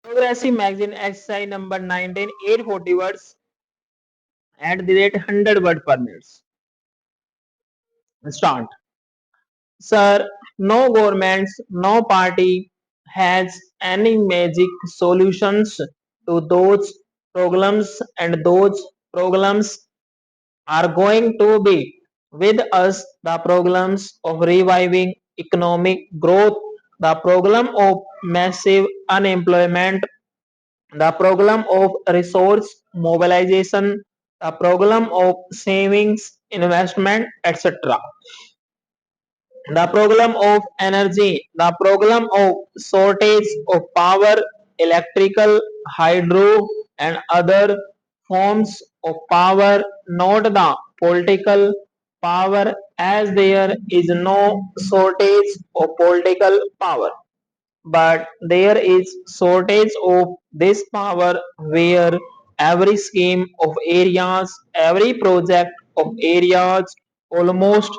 Progressive magazine exercise number 19, 840 words at the rate 100 word per minute. Start. Sir, no governments, no party has any magic solutions to those problems, and those problems are going to be with us the problems of reviving economic growth, the problem of massive unemployment, the problem of resource mobilization, the problem of savings, investment, etc. The problem of energy, the problem of shortage of power, electrical, hydro, and other forms of power, not the political power, as there is no shortage of political power, but there is shortage of this power where every scheme of areas, every project of areas, almost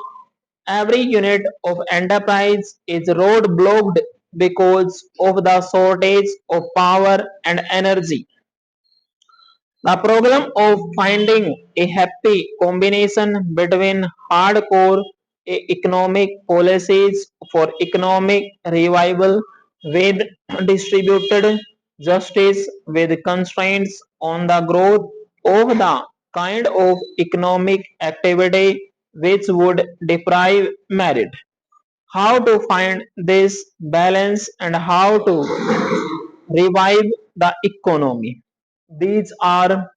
every unit of enterprise is roadblocked because of the shortage of power and energy. The problem of finding a happy combination between hardcore economic policies for economic revival with distributed justice with constraints on the growth of the kind of economic activity which would deprive merit. How to find this balance and how to revive the economy. These are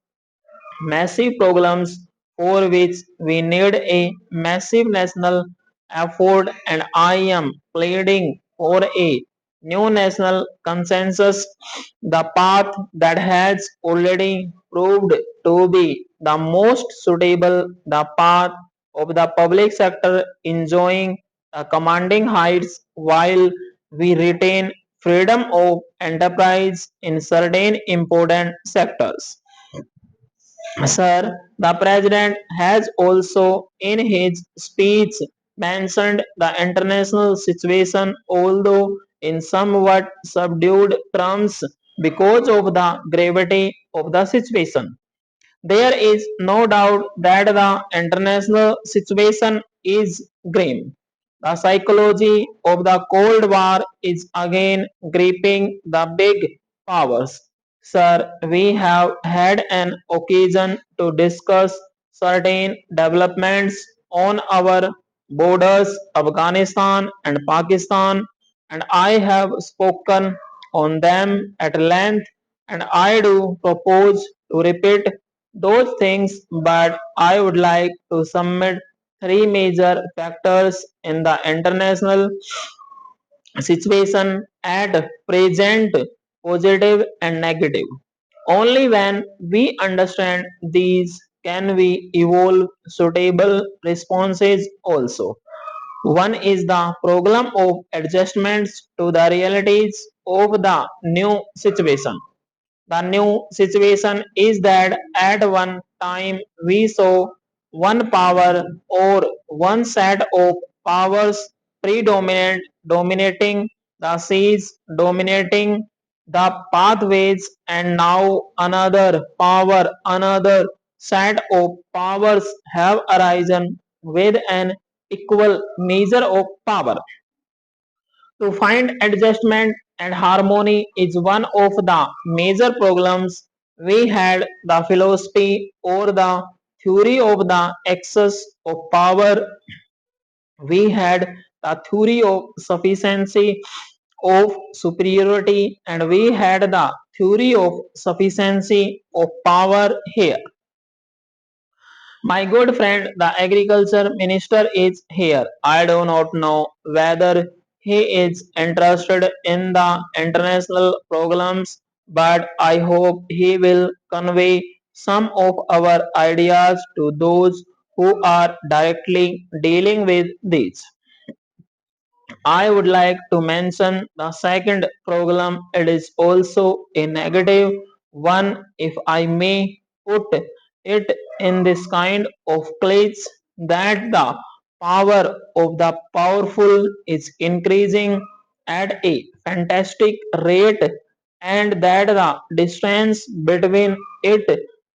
massive problems for which we need a massive national effort, and I am pleading for a new national consensus, the path that has already proved to be the most suitable, the path of the public sector enjoying commanding heights while we retain freedom of enterprise in certain important sectors. Sir, the President has also in his speech mentioned the international situation, although in somewhat subdued terms because of the gravity of the situation. There is no doubt that the international situation is grim. The psychology of the Cold War is again gripping the big powers. Sir, we have had an occasion to discuss certain developments on our borders, Afghanistan and Pakistan, and I have spoken on them at length, and I do propose to repeat those things, but I would like to submit three major factors in the international situation at present, positive and negative. Only when we understand these can we evolve suitable responses also. One is the program of adjustments to the realities of the new situation. The new situation is that at one time we saw one power or one set of powers predominant, dominating the seas, dominating the pathways, and now another power, another set of powers have arisen with an equal measure of power. To find adjustment and harmony is one of the major problems. We had the philosophy or the theory of the excess of power. We had the theory of sufficiency of superiority, and we had the theory of sufficiency of power here. My good friend, the agriculture minister is here. I do not know whether he is interested in the international programs, but I hope he will convey some of our ideas to those who are directly dealing with these. I would like to mention the second problem. It is also a negative one, if I may put it in this kind of cliche, that the power of the powerful is increasing at a fantastic rate, and that the distance between it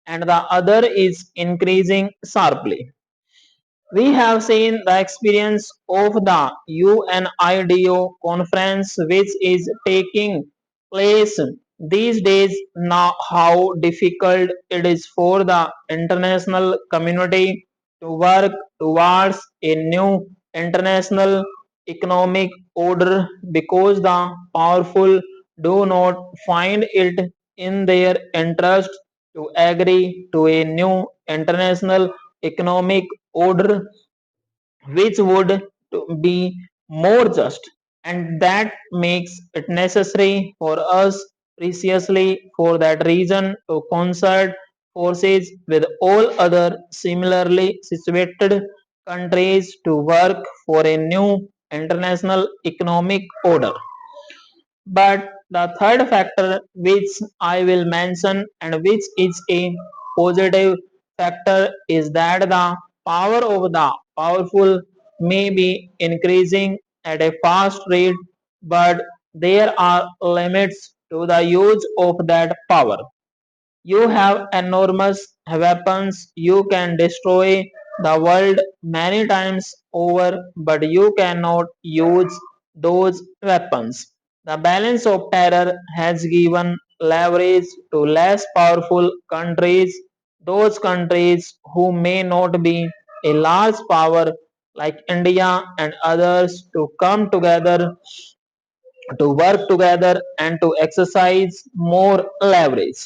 and the other is increasing sharply. We have seen the experience of the UNIDO conference which is taking place these days now, how difficult it is for the international community to work towards a new international economic order because the powerful do not find it in their interest to agree to a new international economic order which would be more just, and that makes it necessary for us precisely for that reason to concert forces with all other similarly situated countries to work for a new international economic order. But the third factor which I will mention and which is a positive factor is that the power of the powerful may be increasing at a fast rate, but there are limits to the use of that power. You have enormous weapons, you can destroy the world many times over, but you cannot use those weapons. The balance of terror has given leverage to less powerful countries, those countries who may not be a large power like India and others, to come together, to work together, and to exercise more leverage.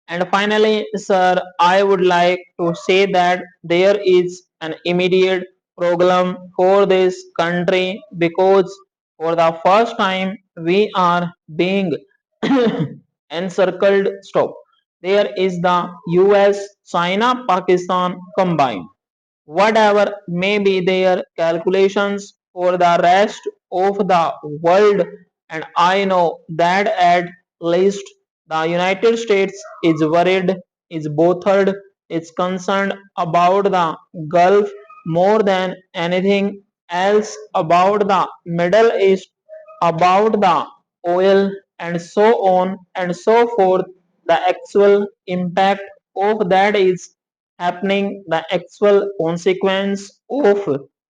And finally, sir, I would like to say that there is an immediate problem for this country because for the first time we are being encircled. Stop. There is the US, China, Pakistan combined. Whatever may be their calculations for the rest of the world, and I know that at least the United States is worried, is bothered, is concerned about the Gulf more than anything else, about the Middle East, about the oil, and so on and so forth. The actual impact of that is happening, the actual consequence of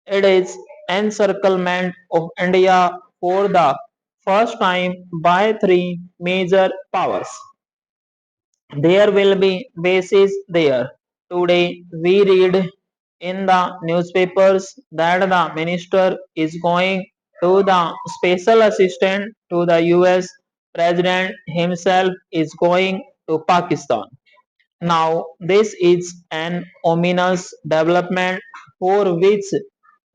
it is encirclement of India for the first time by three major powers. There will be bases there. Today we read in the newspapers that the minister is going to the special assistant to the US president himself is going to Pakistan. Now, this is an ominous development for which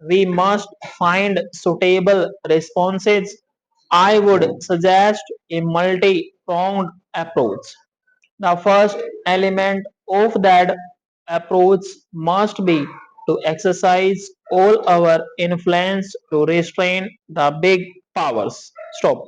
we must find suitable responses. I would suggest a multi-pronged approach. The first element of that approach must be to exercise all our influence to restrain the big powers. Stop.